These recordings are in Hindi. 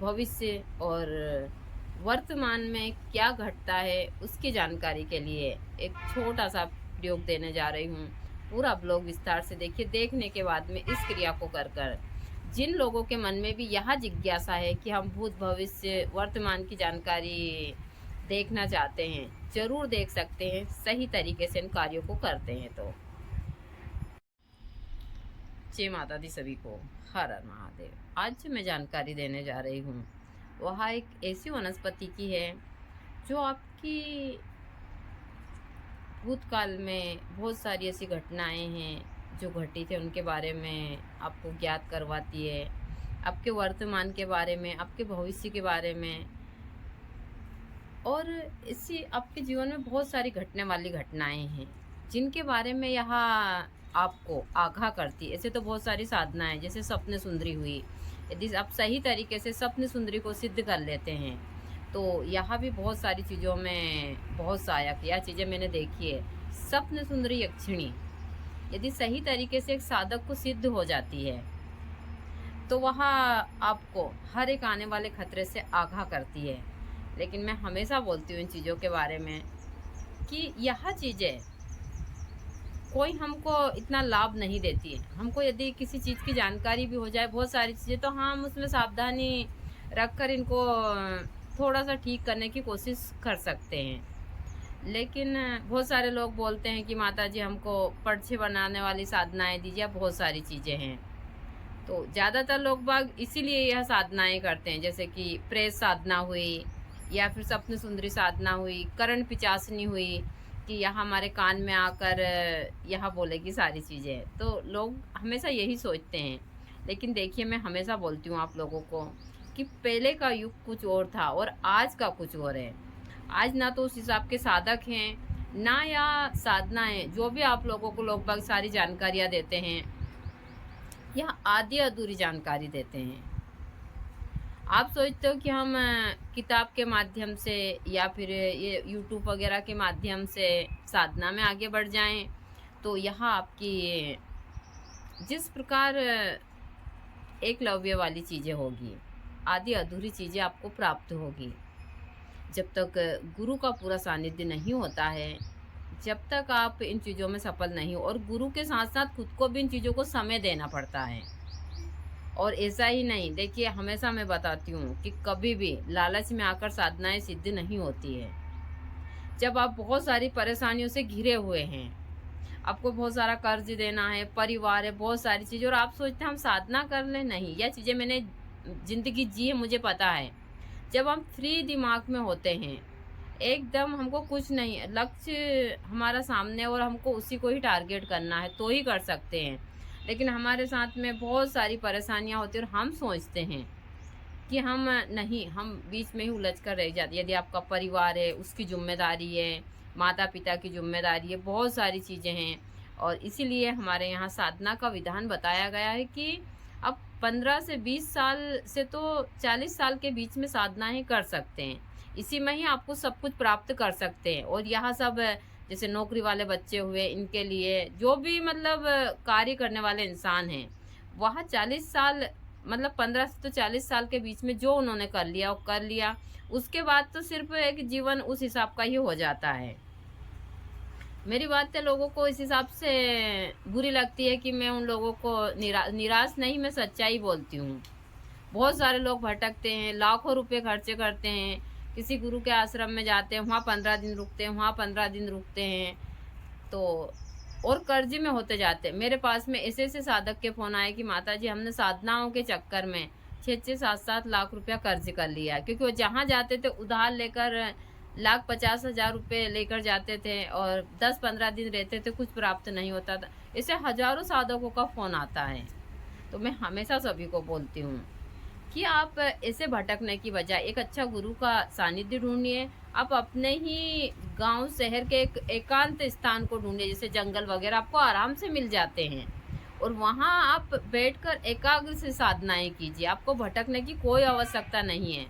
भविष्य और वर्तमान में क्या घटता है उसकी जानकारी के लिए एक छोटा सा प्रयोग देने जा रही हूँ। पूरा ब्लॉग विस्तार से देखिए। देखने के बाद में इस क्रिया को कर कर जिन लोगों के मन में भी यह जिज्ञासा है कि हम भूत भविष्य वर्तमान की जानकारी देखना चाहते हैं, जरूर देख सकते हैं सही तरीके से इन कार्यों को करते हैं तो। जय माता दी सभी को। हर हर महादेव। आज जो मैं जानकारी देने जा रही हूँ वह एक ऐसी वनस्पति की है जो आपकी भूतकाल में बहुत सारी ऐसी घटनाएं हैं जो घटी थे उनके बारे में आपको ज्ञात करवाती है, आपके वर्तमान के बारे में, आपके भविष्य के बारे में, और इसी आपके जीवन में बहुत सारी घटने वाली घटनाएं हैं जिनके बारे में यह आपको आगाह करती है। ऐसे तो बहुत सारी साधनाएं जैसे स्वप्न सुंदरी हुई, यदि आप सही तरीके से स्वप्न सुंदरी को सिद्ध कर लेते हैं तो यहाँ भी बहुत सारी चीज़ों में बहुत सहायक यह चीज़ें मैंने देखी है। स्वप्न सुंदरी यक्षिणी यदि सही तरीके से एक साधक को सिद्ध हो जाती है तो वह आपको हर एक आने वाले खतरे से आगाह करती है। लेकिन मैं हमेशा बोलती हूँ इन चीज़ों के बारे में कि यह चीज़ें कोई हमको इतना लाभ नहीं देती है। हमको यदि किसी चीज़ की जानकारी भी हो जाए बहुत सारी चीज़ें तो हम उसमें सावधानी रख कर इनको थोड़ा सा ठीक करने की कोशिश कर सकते हैं। लेकिन बहुत सारे लोग बोलते हैं कि माता जी हमको पर्चे बनाने वाली साधनाएं दीजिए, बहुत सारी चीज़ें हैं। तो ज़्यादातर लोग बाग इसीलिए यह साधनाएं करते हैं, जैसे कि प्रेस साधना हुई या फिर स्वप्न सुंदरी साधना हुई, करण पिचासनी हुई कि यह हमारे कान में आकर यह बोलेगी सारी चीज़ें। तो लोग हमेशा यही सोचते हैं। लेकिन देखिए मैं हमेशा बोलती हूँ आप लोगों को कि पहले का युग कुछ और था और आज का कुछ और है। आज ना तो उस हिसाब के साधक हैं ना या साधनाएं जो भी आप लोगों को लोग बाग सारी जानकारियाँ देते हैं या आधी अधूरी जानकारी देते हैं। आप सोचते हो कि हम किताब के माध्यम से या फिर ये यूट्यूब वगैरह के माध्यम से साधना में आगे बढ़ जाएं तो यहाँ आपकी जिस प्रकार एकलव्य वाली चीज़ें होगी, आधी अधूरी चीज़ें आपको प्राप्त होगी। जब तक गुरु का पूरा सानिध्य नहीं होता है, जब तक आप इन चीज़ों में सफल नहीं हो, और गुरु के साथ साथ खुद को भी इन चीज़ों को समय देना पड़ता है। और ऐसा ही नहीं, देखिए हमेशा मैं बताती हूँ कि कभी भी लालच में आकर साधनाएं सिद्ध नहीं होती है। जब आप बहुत सारी परेशानियों से घिरे हुए हैं, आपको बहुत सारा कर्ज देना है, परिवार है, बहुत सारी चीज़ें, और आप सोचते हैं हम साधना कर लें, नहीं, यह चीज़ें मैंने ज़िंदगी जी है, मुझे पता है। जब हम फ्री दिमाग में होते हैं, एकदम हमको कुछ नहीं है, लक्ष्य हमारा सामने और हमको उसी को ही टारगेट करना है तो ही कर सकते हैं। लेकिन हमारे साथ में बहुत सारी परेशानियां होती हैं और हम सोचते हैं कि हम नहीं, हम बीच में ही उलझ कर रह जाते। यदि आपका परिवार है उसकी जिम्मेदारी है, माता पिता की जिम्मेदारी है, बहुत सारी चीज़ें हैं। और इसीलिए हमारे यहाँ साधना का विधान बताया गया है कि अब 15 से 20 साल से तो 40 साल के बीच में साधनाएं कर सकते हैं। इसी में ही आपको सब कुछ प्राप्त कर सकते हैं। और यह सब जैसे नौकरी वाले बच्चे हुए, इनके लिए जो भी मतलब कार्य करने वाले इंसान हैं, वह 40 साल मतलब 15 से तो 40 साल के बीच में जो उन्होंने कर लिया वो कर लिया। उसके बाद तो सिर्फ एक जीवन उस हिसाब का ही हो जाता है। मेरी बातें लोगों को इस हिसाब से बुरी लगती है कि मैं उन लोगों को निराश नहीं, मैं सच्चाई बोलती हूँ। बहुत सारे लोग भटकते हैं, लाखों रुपए खर्चे करते हैं, किसी गुरु के आश्रम में जाते हैं, वहाँ 15 दिन रुकते हैं, वहाँ 15 दिन रुकते हैं, तो और कर्ज में होते जाते हैं। मेरे पास में ऐसे ऐसे साधक के फ़ोन आए कि माता जी हमने साधनाओं के चक्कर में 6-7 लाख रुपया कर्ज कर लिया, क्योंकि वो जहाँ जाते थे उधार लेकर 1,50,000 रुपये लेकर जाते थे और 10-15 दिन रहते थे, कुछ प्राप्त नहीं होता था। ऐसे हजारों साधकों का फ़ोन आता है। तो मैं हमेशा सभी को बोलती हूँ कि आप ऐसे भटकने की बजाय एक अच्छा गुरु का सानिध्य ढूंढिए। आप अपने ही गांव शहर के एक एकांत स्थान को ढूंढिए, जैसे जंगल वगैरह आपको आराम से मिल जाते हैं, और वहां आप बैठकर एकाग्र से साधनाएं कीजिए। आपको भटकने की कोई आवश्यकता नहीं है।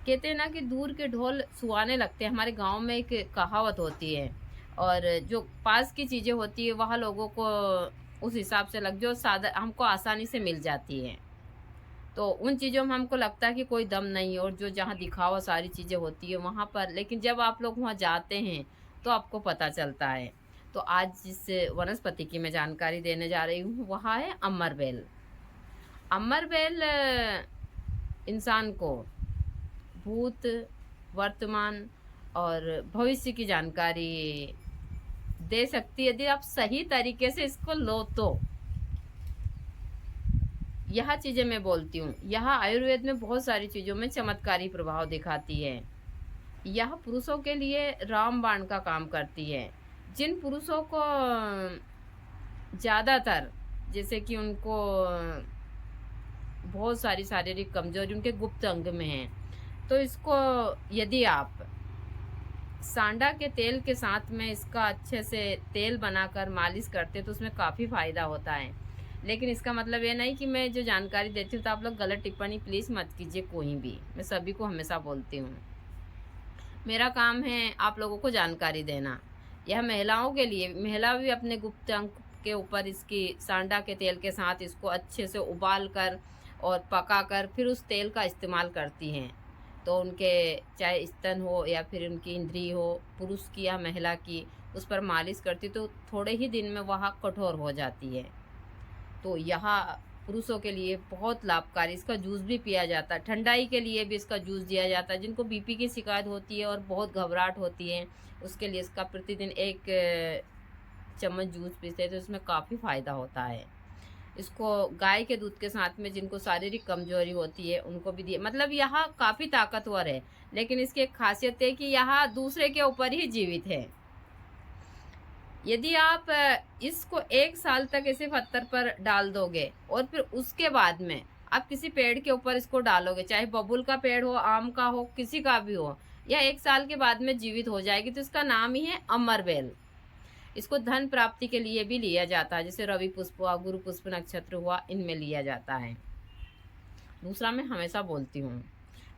कहते हैं ना कि दूर के ढोल सुहाने लगते हैं, हमारे गांव में एक कहावत होती है। और जो पास की चीज़ें होती है वह लोगों को उस हिसाब से लग जो साधा हमको आसानी से मिल जाती है। तो उन चीज़ों में हमको लगता है कि कोई दम नहीं है, और जो जहाँ दिखावा सारी चीज़ें होती है वहाँ पर, लेकिन जब आप लोग वहाँ जाते हैं तो आपको पता चलता है। तो आज जिस वनस्पति की मैं जानकारी देने जा रही हूँ वह है अमरबेल। अमरबेल इंसान को भूत, वर्तमान और भविष्य की जानकारी दे सकती है यदि आप सही तरीके से इसको लो तो। यह चीज़ें मैं बोलती हूँ, यह आयुर्वेद में बहुत सारी चीज़ों में चमत्कारी प्रभाव दिखाती है। यह पुरुषों के लिए रामबाण का काम करती है। जिन पुरुषों को ज़्यादातर, जैसे कि उनको बहुत सारी शारीरिक कमजोरी उनके गुप्त अंग में है, तो इसको यदि आप सांडा के तेल के साथ में इसका अच्छे से तेल बनाकर मालिश करते तो उसमें काफ़ी फ़ायदा होता है। लेकिन इसका मतलब ये नहीं कि मैं जो जानकारी देती हूँ तो आप लोग गलत टिप्पणी प्लीज़ मत कीजिए कोई भी। मैं सभी को हमेशा बोलती हूँ, मेरा काम है आप लोगों को जानकारी देना। यह महिलाओं के लिए, महिला भी अपने गुप्त अंग के ऊपर इसकी सांडा के तेल के साथ इसको अच्छे से उबाल कर और पका कर फिर उस तेल का इस्तेमाल करती हैं। तो उनके चाहे स्तन हो या फिर उनकी इंद्री हो, पुरुष की या महिला की, उस पर मालिश करती तो थोड़े ही दिन में वह कठोर हो जाती है। तो यहाँ पुरुषों के लिए बहुत लाभकारी, इसका जूस भी पिया जाता है। ठंडाई के लिए भी इसका जूस दिया जाता है। जिनको बीपी की शिकायत होती है और बहुत घबराहट होती है, उसके लिए इसका प्रतिदिन 1 चम्मच जूस पीते हैं तो इसमें काफ़ी फ़ायदा होता है। इसको गाय के दूध के साथ में जिनको शारीरिक कमजोरी होती है उनको भी दिए, मतलब यह काफ़ी ताकतवर है। लेकिन इसकी एक खासियत है कि यह दूसरे के ऊपर ही जीवित है। यदि आप इसको 1 साल तक ऐसे पत्थर पर डाल दोगे और फिर उसके बाद में आप किसी पेड़ के ऊपर इसको डालोगे, चाहे बबूल का पेड़ हो, आम का हो, किसी का भी हो, यह 1 साल के बाद में जीवित हो जाएगी। तो इसका नाम ही है अमरबेल। इसको धन प्राप्ति के लिए भी लिया जाता है, जैसे रवि पुष्प हुआ, गुरु पुष्प नक्षत्र हुआ, इनमें लिया जाता है। दूसरा, मैं हमेशा बोलती हूँ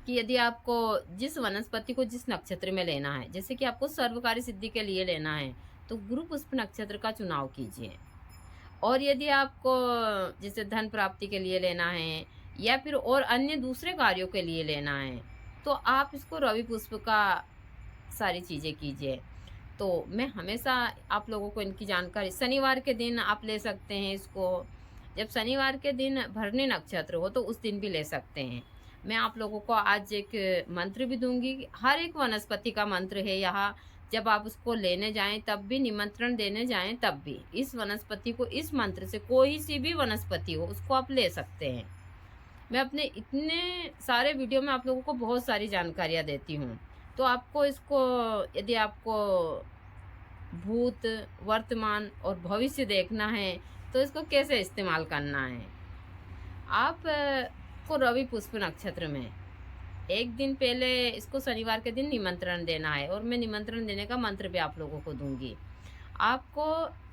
कि यदि आपको जिस वनस्पति को जिस नक्षत्र में लेना है, जैसे कि आपको सर्वकारी सिद्धि के लिए लेना है तो गुरु पुष्प नक्षत्र का चुनाव कीजिए। और यदि आपको जैसे धन प्राप्ति के लिए लेना है या फिर और अन्य दूसरे कार्यों के लिए लेना है तो आप इसको रवि पुष्प का सारी चीज़ें कीजिए। तो मैं हमेशा आप लोगों को इनकी जानकारी, शनिवार के दिन आप ले सकते हैं इसको। जब शनिवार के दिन भरणी नक्षत्र हो तो उस दिन भी ले सकते हैं। मैं आप लोगों को आज एक मंत्र भी दूंगी, हर एक वनस्पति का मंत्र है यहाँ। जब आप उसको लेने जाएं तब भी, निमंत्रण देने जाएं तब भी, इस वनस्पति को, इस मंत्र से कोई सी भी वनस्पति हो उसको आप ले सकते हैं। मैं अपने इतने सारे वीडियो में आप लोगों को बहुत सारी जानकारियाँ देती हूँ। तो आपको इसको, यदि आपको भूत, वर्तमान और भविष्य देखना है तो इसको कैसे इस्तेमाल करना है। आप को रवि पुष्प नक्षत्र में 1 दिन पहले इसको शनिवार के दिन निमंत्रण देना है, और मैं निमंत्रण देने का मंत्र भी आप लोगों को दूंगी। आपको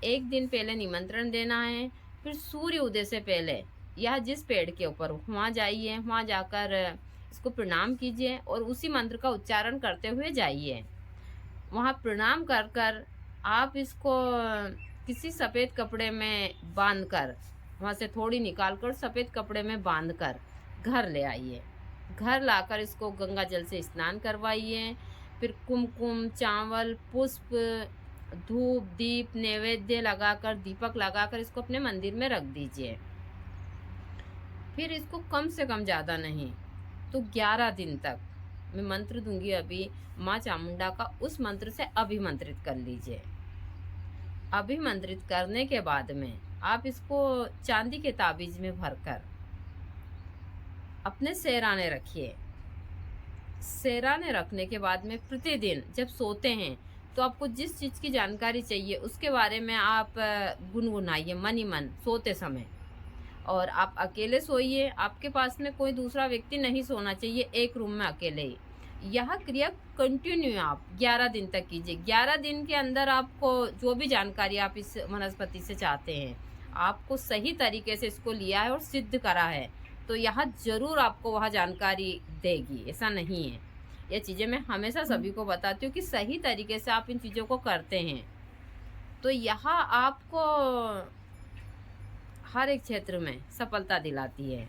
1 दिन पहले निमंत्रण देना है, फिर सूर्य उदय से पहले या जिस पेड़ के ऊपर वहाँ जाइए, वहाँ जाकर इसको प्रणाम कीजिए और उसी मंत्र का उच्चारण करते हुए जाइए। वहाँ प्रणाम कर कर आप इसको किसी सफ़ेद कपड़े में बांध कर, वहाँ से थोड़ी निकाल कर सफ़ेद कपड़े में बांध कर घर ले आइए। घर लाकर इसको गंगा जल से स्नान करवाइए। फिर कुमकुम, चावल, पुष्प, धूप, दीप, नैवेद्य लगाकर, दीपक लगाकर इसको अपने मंदिर में रख दीजिए। फिर इसको कम से कम, ज़्यादा नहीं तो 11 दिन तक, मैं मंत्र दूंगी अभी, माँ चामुंडा का उस मंत्र से अभिमंत्रित कर लीजिए। अभिमंत्रित करने के बाद में आप इसको चांदी के ताबीज में भरकर अपने सेराने रखिए। सेराने रखने के बाद में प्रतिदिन जब सोते हैं तो आपको जिस चीज़ की जानकारी चाहिए उसके बारे में आप गुनगुनाइए मन ही मन सोते समय। और आप अकेले सोइए, आपके पास में कोई दूसरा व्यक्ति नहीं सोना चाहिए, एक रूम में अकेले ही। यह क्रिया कंटिन्यू आप 11 दिन तक कीजिए। 11 दिन के अंदर आपको जो भी जानकारी आप इस वनस्पति से चाहते हैं, आपको सही तरीके से इसको लिया है और सिद्ध करा है तो यह ज़रूर आपको वह जानकारी देगी, ऐसा नहीं है। ये चीज़ें मैं हमेशा सभी को बताती हूँ कि सही तरीके से आप इन चीज़ों को करते हैं तो यहाँ आपको हर एक क्षेत्र में सफलता दिलाती है।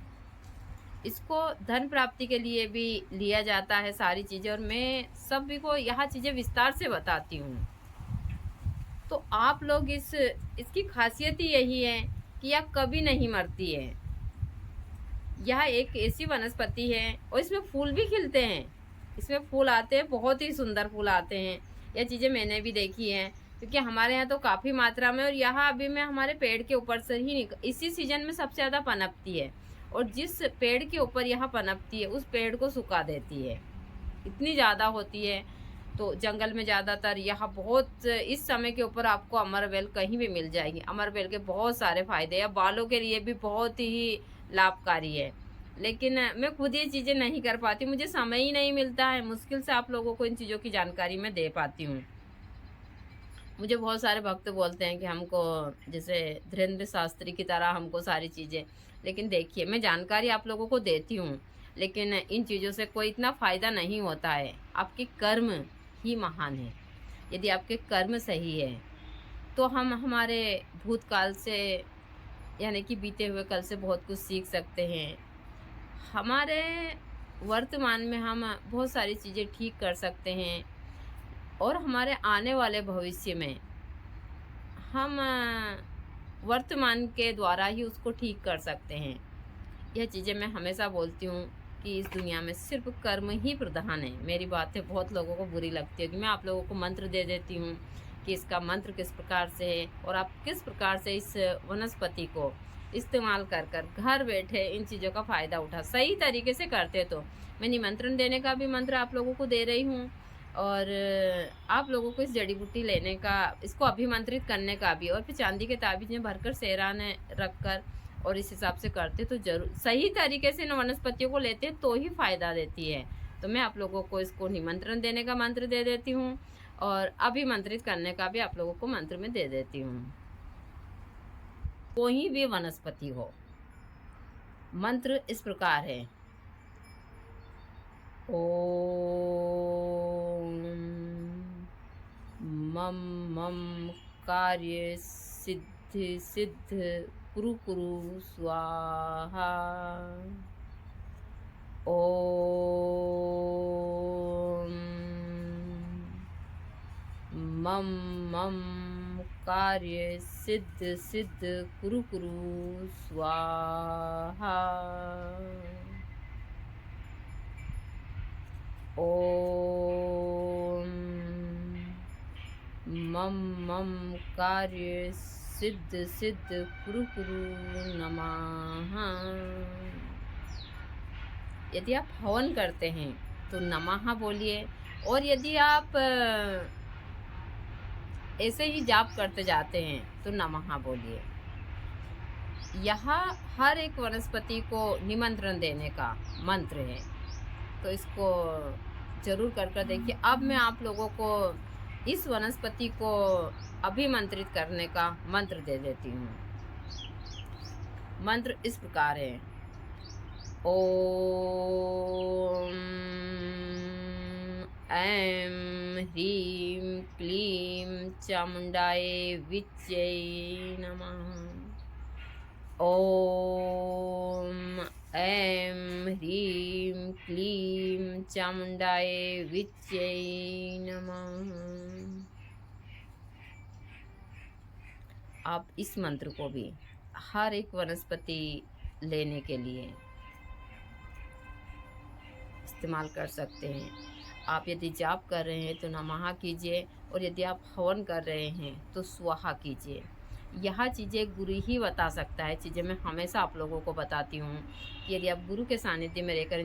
इसको धन प्राप्ति के लिए भी लिया जाता है सारी चीज़ें, और मैं सभी को यह चीज़ें विस्तार से बताती हूँ। तो आप लोग इसकी खासियत ही यही है कि यह कभी नहीं मरती है। यह एक ऐसी वनस्पति है और इसमें फूल भी खिलते हैं। इसमें फूल आते हैं, बहुत ही सुंदर फूल आते हैं। यह चीज़ें मैंने भी देखी हैं, क्योंकि हमारे यहाँ तो काफ़ी मात्रा में, और यहाँ अभी मैं हमारे पेड़ के ऊपर से ही इसी सीजन में सबसे ज़्यादा पनपती है। और जिस पेड़ के ऊपर यह पनपती है उस पेड़ को सुखा देती है, इतनी ज़्यादा होती है। तो जंगल में ज़्यादातर यहाँ बहुत इस समय के ऊपर आपको अमरवेल कहीं भी मिल जाएगी। अमरवेल के बहुत सारे फ़ायदे हैं, बालों के लिए भी बहुत ही लाभकारी है। लेकिन मैं खुद ये चीज़ें नहीं कर पाती, मुझे समय ही नहीं मिलता है। मुश्किल से आप लोगों को इन चीज़ों की जानकारी मैं दे पाती हूँ। मुझे बहुत सारे भक्त बोलते हैं कि हमको जैसे धीरेन्द्र शास्त्री की तरह हमको सारी चीज़ें, लेकिन देखिए मैं जानकारी आप लोगों को देती हूँ, लेकिन इन चीज़ों से कोई इतना फ़ायदा नहीं होता है। आपके कर्म ही महान है। यदि आपके कर्म सही है तो हम हमारे भूतकाल से, यानी कि बीते हुए कल से बहुत कुछ सीख सकते हैं। हमारे वर्तमान में हम बहुत सारी चीज़ें ठीक कर सकते हैं, और हमारे आने वाले भविष्य में हम वर्तमान के द्वारा ही उसको ठीक कर सकते हैं। यह चीज़ें मैं हमेशा बोलती हूँ कि इस दुनिया में सिर्फ कर्म ही प्रधान है। मेरी बातें बहुत लोगों को बुरी लगती है कि मैं आप लोगों को मंत्र दे देती हूँ कि इसका मंत्र किस प्रकार से है, और आप किस प्रकार से इस वनस्पति को इस्तेमाल कर कर घर बैठे इन चीज़ों का फ़ायदा उठा सही तरीके से करते। तो मैं निमंत्रण देने का भी मंत्र आप लोगों को दे रही हूँ, और आप लोगों को इस जड़ी बूटी लेने का, इसको अभिमंत्रित करने का भी, और फिर चांदी के ताबीज में भरकर सेहराने रख कर और इस हिसाब से करते तो जरूर सही तरीके से इन वनस्पतियों को लेते तो ही फ़ायदा देती है। तो मैं आप लोगों को इसको निमंत्रण देने का मंत्र दे देती हूँ, और अभिमंत्रित करने का भी आप लोगों को मंत्र में दे देती हूँ। कोई भी वनस्पति हो, मंत्र इस प्रकार है। ओम मम मम कार्य सिद्धि सिद्ध कुरु कुरु स्वाहा। ओम मम मम कार्य सिद्ध सिद्ध कुरु कुरु स्वाहा। ओम मम मम कार्य सिद्ध सिद्ध कुरु कुरु नमः। यदि आप हवन करते हैं तो नमः बोलिए, और यदि आप ऐसे ही जाप करते जाते हैं तो नमः बोलिए। यहाँ हर एक वनस्पति को निमंत्रण देने का मंत्र है, तो इसको जरूर कर देखिए। अब मैं आप लोगों को इस वनस्पति को अभिमंत्रित करने का मंत्र दे देती हूँ। मंत्र इस प्रकार है। ओम ऐं ह्रीं क्लीं चामुंडाय विच्यै नमः। ओम ऐं ह्रीं क्लीं चामुंडाय विच्यै नमः। आप इस मंत्र को भी हर एक वनस्पति लेने के लिए इस्तेमाल कर सकते हैं। आप यदि जाप कर रहे हैं तो नमः कीजिए, और यदि आप हवन कर रहे हैं तो स्वाहा कीजिए। यह चीज़ें गुरु ही बता सकता है। चीज़ें मैं हमेशा आप लोगों को बताती हूँ कि यदि आप गुरु के सानिध्य में रहकर